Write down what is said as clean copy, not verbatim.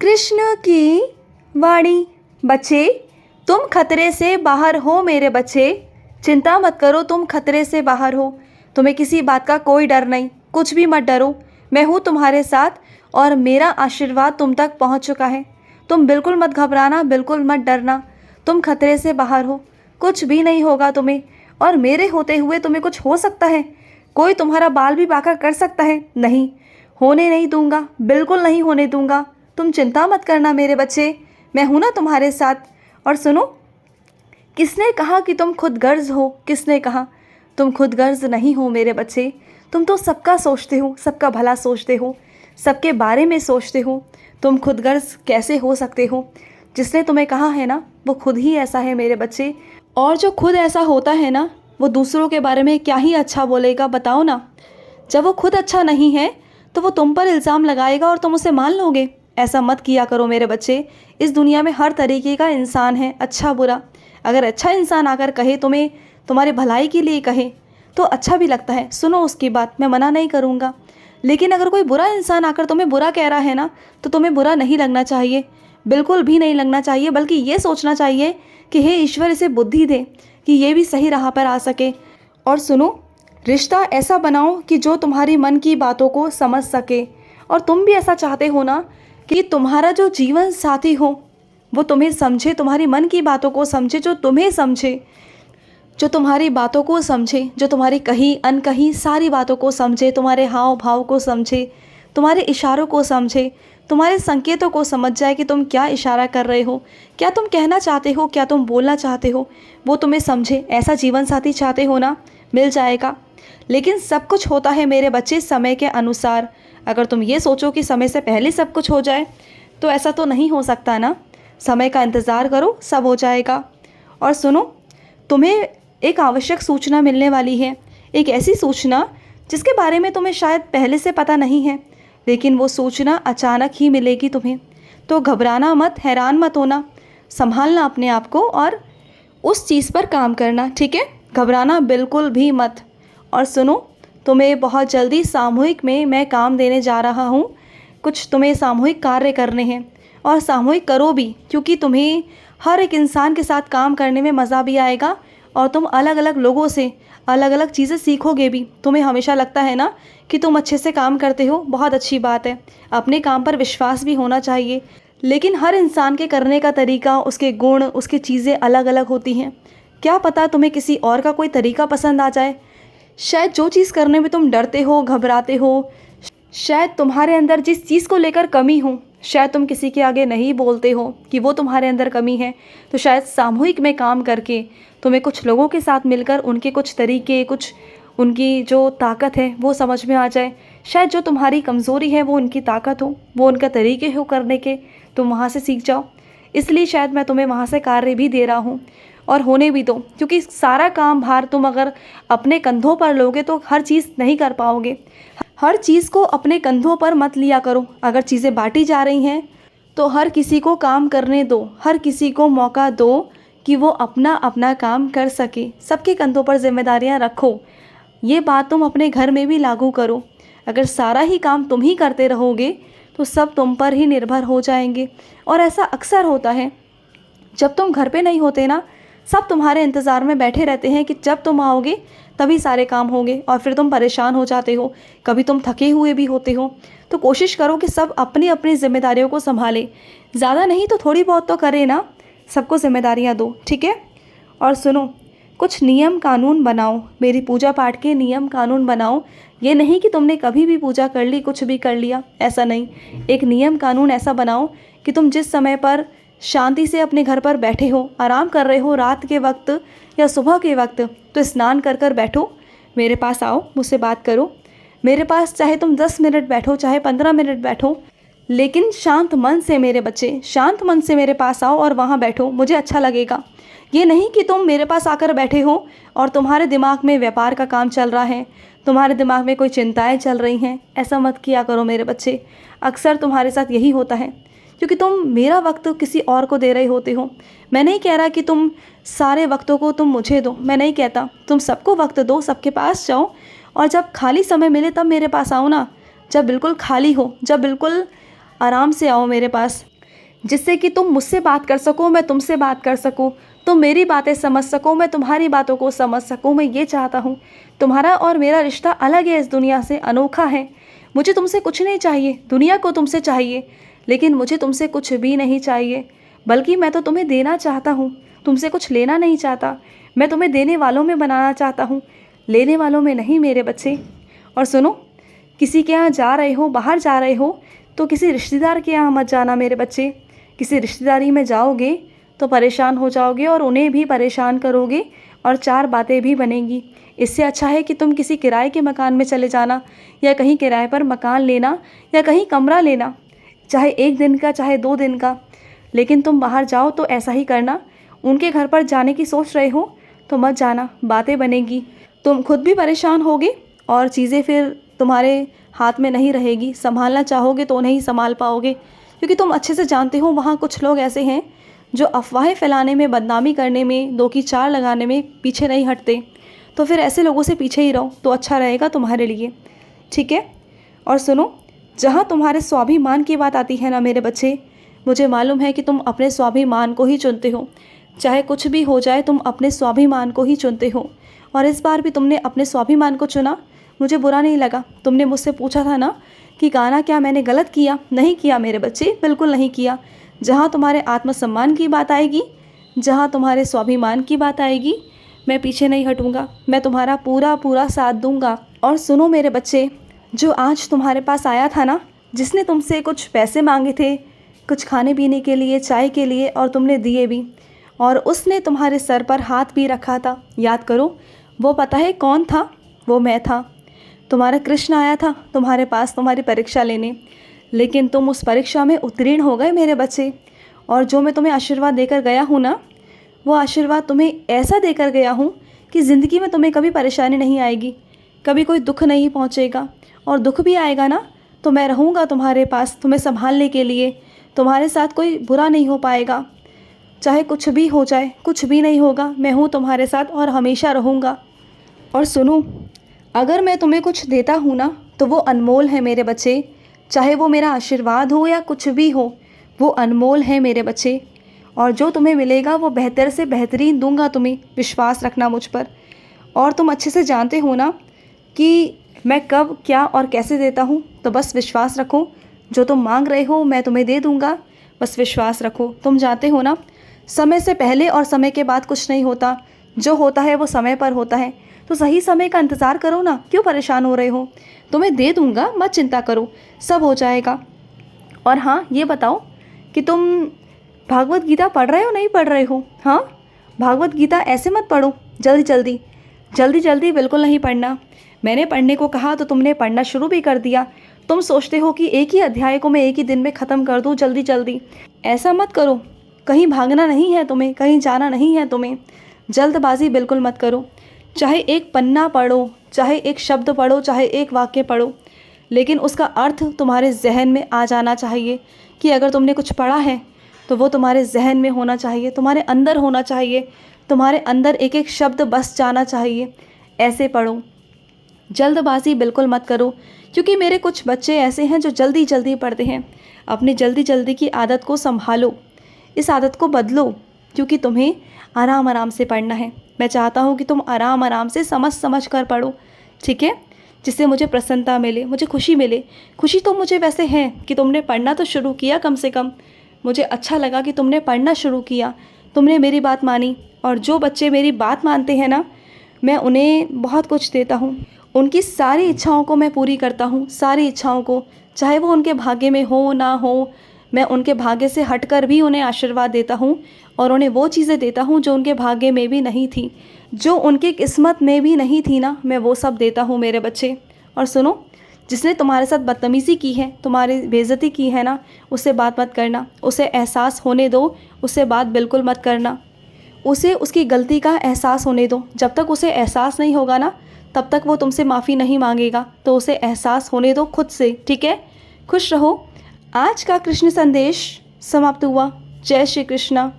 कृष्ण की वाणी। बच्चे, तुम खतरे से बाहर हो मेरे बच्चे। चिंता मत करो, तुम खतरे से बाहर हो। तुम्हें किसी बात का कोई डर नहीं, कुछ भी मत डरो। मैं हूँ तुम्हारे साथ और मेरा आशीर्वाद तुम तक पहुँच चुका है। तुम बिल्कुल मत घबराना, बिल्कुल मत डरना। तुम खतरे से बाहर हो, कुछ भी नहीं होगा तुम्हें। और मेरे होते हुए तुम्हें कुछ हो सकता है? कोई तुम्हारा बाल भी बांका कर सकता है? नहीं, होने नहीं दूंगा, बिल्कुल नहीं होने दूंगा। तुम चिंता मत करना मेरे बच्चे, मैं हूं ना तुम्हारे साथ। और सुनो, किसने कहा कि तुम खुदगर्ज हो? किसने कहा? तुम खुदगर्ज नहीं हो मेरे बच्चे। तुम तो सबका सोचते हो, सबका भला सोचते हो, सबके बारे में सोचते हो। तुम खुदगर्ज कैसे हो सकते हो? जिसने तुम्हें कहा है ना, वो खुद ही ऐसा है मेरे बच्चे। और जो खुद ऐसा होता है ना, वो दूसरों के बारे में क्या ही अच्छा बोलेगा, बताओ ना। जब वो खुद अच्छा नहीं है तो वो तुम पर इल्ज़ाम लगाएगा और तुम उसे मान लोगे। ऐसा मत किया करो मेरे बच्चे। इस दुनिया में हर तरीके का इंसान है, अच्छा बुरा। अगर अच्छा इंसान आकर कहे तुम्हें, तुम्हारे भलाई के लिए कहे, तो अच्छा भी लगता है, सुनो उसकी बात, मैं मना नहीं करूँगा। लेकिन अगर कोई बुरा इंसान आकर तुम्हें बुरा कह रहा है ना, तो तुम्हें बुरा नहीं लगना चाहिए, बिल्कुल भी नहीं लगना चाहिए। बल्कि ये सोचना चाहिए कि हे ईश्वर, इसे बुद्धि दे कि ये भी सही राह पर आ सके। और सुनो, रिश्ता ऐसा बनाओ कि जो तुम्हारी मन की बातों को समझ सके। और तुम भी ऐसा चाहते हो ना कि तुम्हारा जो जीवन साथी हो वो तुम्हें समझे, तुम्हारी मन की बातों को समझे, जो तुम्हें समझे, जो तुम्हारी बातों को समझे, जो तुम्हारी कही अनकही सारी बातों को समझे, तुम्हारे हाव भाव को समझे, तुम्हारे इशारों को समझे, तुम्हारे संकेतों को समझ जाए कि तुम क्या इशारा कर रहे हो, क्या तुम कहना चाहते हो, क्या तुम बोलना चाहते हो, वो तुम्हें समझे। ऐसा जीवन साथी चाहते हो ना, मिल जाएगा। लेकिन सब कुछ होता है मेरे बच्चे समय के अनुसार। अगर तुम ये सोचो कि समय से पहले सब कुछ हो जाए, तो ऐसा तो नहीं हो सकता ना। समय का इंतज़ार करो, सब हो जाएगा। और सुनो, तुम्हें एक आवश्यक सूचना मिलने वाली है, एक ऐसी सूचना जिसके बारे में तुम्हें शायद पहले से पता नहीं है, लेकिन वो सूचना अचानक ही मिलेगी तुम्हें। तो घबराना मत, हैरान मत होना, संभालना अपने आप को और उस चीज़ पर काम करना, ठीक है? घबराना बिल्कुल भी मत। और सुनो, तुम्हें बहुत जल्दी सामूहिक में मैं काम देने जा रहा हूँ। कुछ तुम्हें सामूहिक कार्य करने हैं और सामूहिक करो भी, क्योंकि तुम्हें हर एक इंसान के साथ काम करने में मज़ा भी आएगा और तुम अलग अलग लोगों से अलग अलग चीज़ें सीखोगे भी। तुम्हें हमेशा लगता है ना कि तुम अच्छे से काम करते हो, बहुत अच्छी बात है। अपने काम पर विश्वास भी होना चाहिए, लेकिन हर इंसान के करने का तरीका, उसके गुण, उसकी चीज़ें अलग अलग होती हैं। क्या पता तुम्हें किसी और का कोई तरीका पसंद आ जाए। शायद जो चीज़ करने में तुम डरते हो, घबराते हो, शायद तुम्हारे अंदर जिस चीज़ को लेकर कमी हो, शायद तुम किसी के आगे नहीं बोलते हो कि वो तुम्हारे अंदर कमी है, तो शायद सामूहिक में काम करके तुम्हें कुछ लोगों के साथ मिलकर उनके कुछ तरीके, कुछ उनकी जो ताकत है वो समझ में आ जाए। शायद जो तुम्हारी कमज़ोरी है वो उनकी ताकत हो, वो उनका तरीके हो करने के, तुम वहाँ से सीख जाओ। इसलिए शायद मैं तुम्हें वहाँ से कार्य भी दे रहा हूँ। और होने भी दो, क्योंकि सारा काम भार तुम अगर अपने कंधों पर लोगे तो हर चीज़ नहीं कर पाओगे। हर चीज़ को अपने कंधों पर मत लिया करो। अगर चीज़ें बांटी जा रही हैं तो हर किसी को काम करने दो, हर किसी को मौका दो कि वो अपना अपना काम कर सके। सबके कंधों पर जिम्मेदारियां रखो। ये बात तुम अपने घर में भी लागू करो। अगर सारा ही काम तुम ही करते रहोगे तो सब तुम पर ही निर्भर हो जाएंगे। और ऐसा अक्सर होता है, जब तुम घर पे नहीं होते ना, सब तुम्हारे इंतज़ार में बैठे रहते हैं कि जब तुम आओगे तभी सारे काम होंगे, और फिर तुम परेशान हो जाते हो, कभी तुम थके हुए भी होते हो। तो कोशिश करो कि सब अपनी अपनी जिम्मेदारियों को संभालें। ज़्यादा नहीं तो थोड़ी बहुत तो करें ना, सबको जिम्मेदारियां दो, ठीक है? और सुनो, कुछ नियम कानून बनाओ, मेरी पूजा पाठ के नियम कानून बनाओ। ये नहीं कि तुमने कभी भी पूजा कर ली, कुछ भी कर लिया, ऐसा नहीं। एक नियम कानून ऐसा बनाओ कि तुम जिस समय पर शांति से अपने घर पर बैठे हो, आराम कर रहे हो, रात के वक्त या सुबह के वक्त, तो स्नान कर कर बैठो, मेरे पास आओ, मुझसे बात करो। मेरे पास चाहे तुम 10 मिनट बैठो, चाहे 15 मिनट बैठो, लेकिन शांत मन से मेरे बच्चे, शांत मन से मेरे पास आओ और वहाँ बैठो, मुझे अच्छा लगेगा। ये नहीं कि तुम मेरे पास आकर बैठे हो और तुम्हारे दिमाग में व्यापार का काम चल रहा है, तुम्हारे दिमाग में कोई चिंताएं चल रही हैं। ऐसा मत किया करो मेरे बच्चे। अक्सर तुम्हारे साथ यही होता है, क्योंकि तुम मेरा वक्त किसी और को दे रहे होते हो। मैं नहीं कह रहा कि तुम सारे वक्तों को तुम मुझे दो, मैं नहीं कहता। तुम सबको वक्त दो, सबके पास जाओ, और जब खाली समय मिले तब मेरे पास आओ ना। जब बिल्कुल खाली हो, जब बिल्कुल आराम से आओ मेरे पास। जिससे कि तुम मुझसे बात कर सको, मैं तुमसे बात कर सकूं, तुम मेरी बातें समझ सको, मैं तुम्हारी बातों को समझ सकूं। मैं ये चाहता हूँ। तुम्हारा और मेरा रिश्ता अलग है, इस दुनिया से अनोखा है। मुझे तुमसे कुछ नहीं चाहिए, दुनिया को तुमसे चाहिए, लेकिन मुझे तुमसे कुछ भी नहीं चाहिए, बल्कि मैं तो तुम्हें देना चाहता हूँ, तुमसे कुछ लेना नहीं चाहता। मैं तुम्हें देने वालों में बनाना चाहता हूँ, लेने वालों में नहीं मेरे बच्चे। और सुनो, किसी के यहाँ जा रहे हो, बाहर जा रहे हो, तो किसी रिश्तेदार के यहाँ मत जाना मेरे बच्चे। किसी रिश्तेदारी में जाओगे तो परेशान हो जाओगे और उन्हें भी परेशान करोगे और चार बातें भी बनेंगी। इससे अच्छा है कि तुम किसी किराए के मकान में चले जाना, या कहीं किराए पर मकान लेना, या कहीं कमरा लेना, चाहे 1 दिन का चाहे 2 दिन का। लेकिन तुम बाहर जाओ तो ऐसा ही करना। उनके घर पर जाने की सोच रहे हो तो मत जाना, बातें बनेगी, तुम खुद भी परेशान होगे और चीज़ें फिर तुम्हारे हाथ में नहीं रहेगी। संभालना चाहोगे तो नहीं संभाल पाओगे, क्योंकि तुम अच्छे से जानते हो वहाँ कुछ लोग ऐसे हैं जो अफवाहें फैलाने में, बदनामी करने में, 2 की 4 लगाने में पीछे नहीं हटते। तो फिर ऐसे लोगों से पीछे ही रहो तो अच्छा रहेगा तुम्हारे लिए, ठीक है। और सुनो, जहाँ तुम्हारे स्वाभिमान की बात आती है ना मेरे बच्चे, मुझे मालूम है कि तुम अपने स्वाभिमान को ही चुनते हो। चाहे कुछ भी हो जाए, तुम अपने स्वाभिमान को ही चुनते हो। और इस बार भी तुमने अपने स्वाभिमान को चुना, मुझे बुरा नहीं लगा। तुमने मुझसे पूछा था ना कि गाना क्या मैंने गलत किया? नहीं किया मेरे बच्चे, बिल्कुल नहीं किया। जहाँ तुम्हारे आत्मसम्मान की बात आएगी, जहाँ तुम्हारे स्वाभिमान की बात आएगी, मैं पीछे नहीं हटूँगा, मैं तुम्हारा पूरा पूरा साथ दूँगा। और सुनो मेरे बच्चे, जो आज तुम्हारे पास आया था ना, जिसने तुमसे कुछ पैसे मांगे थे, कुछ खाने पीने के लिए, चाय के लिए, और तुमने दिए भी, और उसने तुम्हारे सर पर हाथ भी रखा था, याद करो। वो पता है कौन था? वो मैं था। तुम्हारा कृष्ण आया था तुम्हारे पास तुम्हारी परीक्षा लेने, लेकिन तुम उस परीक्षा में उत्तीर्ण हो गए मेरे बच्चे। और जो मैं तुम्हें आशीर्वाद देकर गया हूँ ना, वो आशीर्वाद तुम्हें ऐसा देकर गया हूँ कि ज़िंदगी में तुम्हें कभी परेशानी नहीं आएगी, कभी कोई दुख नहीं पहुँचेगा। और दुख भी आएगा ना तो मैं रहूँगा तुम्हारे पास, तुम्हें संभालने के लिए। तुम्हारे साथ कोई बुरा नहीं हो पाएगा, चाहे कुछ भी हो जाए, कुछ भी नहीं होगा। मैं हूँ तुम्हारे साथ और हमेशा रहूँगा। और सुनो, अगर मैं तुम्हें कुछ देता हूँ ना तो वो अनमोल है मेरे बच्चे। चाहे वो मेरा आशीर्वाद हो या कुछ भी हो, वो अनमोल है मेरे बच्चे। और जो तुम्हें मिलेगा वो बेहतर से बेहतरीन दूंगा तुम्हें, विश्वास रखना मुझ पर। और तुम अच्छे से जानते हो ना कि मैं कब, क्या और कैसे देता हूँ, तो बस विश्वास रखो। जो तुम मांग रहे हो मैं तुम्हें दे दूँगा, बस विश्वास रखो। तुम जानते हो ना, समय से पहले और समय के बाद कुछ नहीं होता, जो होता है वो समय पर होता है। तो सही समय का इंतज़ार करो ना, क्यों परेशान हो रहे हो? तुम्हें दे दूँगा, मत चिंता करो, सब हो जाएगा। और हाँ, ये बताओ कि तुम भागवत गीता पढ़ रहे हो, नहीं पढ़ रहे हो? हाँ, भागवत गीता ऐसे मत पढ़ो जल्दी जल्दी बिल्कुल नहीं पढ़ना। मैंने पढ़ने को कहा तो तुमने पढ़ना शुरू भी कर दिया। तुम सोचते हो कि एक ही अध्याय को मैं एक ही दिन में ख़त्म कर दूँ जल्दी जल्दी। ऐसा मत करो, कहीं भागना नहीं है तुम्हें, कहीं जाना नहीं है तुम्हें। जल्दबाजी बिल्कुल मत करो। चाहे एक पन्ना पढ़ो, चाहे एक शब्द पढ़ो, चाहे एक वाक्य पढ़ो, लेकिन उसका अर्थ तुम्हारे जहन में आ जाना चाहिए। कि अगर तुमने कुछ पढ़ा है तो वो तुम्हारे जहन में होना चाहिए, तुम्हारे अंदर होना चाहिए, तुम्हारे अंदर एक एक शब्द बस जाना चाहिए। ऐसे पढ़ो, जल्दबाजी बिल्कुल मत करो। क्योंकि मेरे कुछ बच्चे ऐसे हैं जो जल्दी जल्दी पढ़ते हैं। अपनी जल्दी जल्दी की आदत को संभालो, इस आदत को बदलो, क्योंकि तुम्हें आराम आराम से पढ़ना है। मैं चाहता हूँ कि तुम आराम आराम से समझ कर पढ़ो, ठीक है, जिससे मुझे प्रसन्नता मिले, मुझे खुशी मिले। खुशी तो मुझे वैसे है कि तुमने पढ़ना तो शुरू किया, कम से कम मुझे अच्छा लगा कि तुमने पढ़ना शुरू किया, तुमने मेरी बात मानी। और जो बच्चे मेरी बात मानते हैं ना, मैं उन्हें बहुत कुछ देता हूँ, उनकी सारी इच्छाओं को मैं पूरी करता हूँ, सारी इच्छाओं को, चाहे वो उनके भाग्य में हो ना हो। मैं उनके भाग्य से हटकर भी उन्हें आशीर्वाद देता हूँ और उन्हें वो चीज़ें देता हूँ जो उनके भाग्य में भी नहीं थी, जो उनके किस्मत में भी नहीं थी ना, मैं वो सब देता हूँ मेरे बच्चे। और सुनो, जिसने तुम्हारे साथ बदतमीज़ी की है, तुम्हारी बेइज्जती की है ना, उससे बात मत करना, उसे एहसास होने दो, उससे बात बिल्कुल मत करना। उसे उसकी गलती का एहसास होने दो। जब तक उसे एहसास नहीं होगा ना, तब तक वो तुमसे माफ़ी नहीं मांगेगा। तो उसे एहसास होने दो खुद से, ठीक है। खुश रहो। आज का कृष्ण संदेश समाप्त हुआ। जय श्री कृष्णा।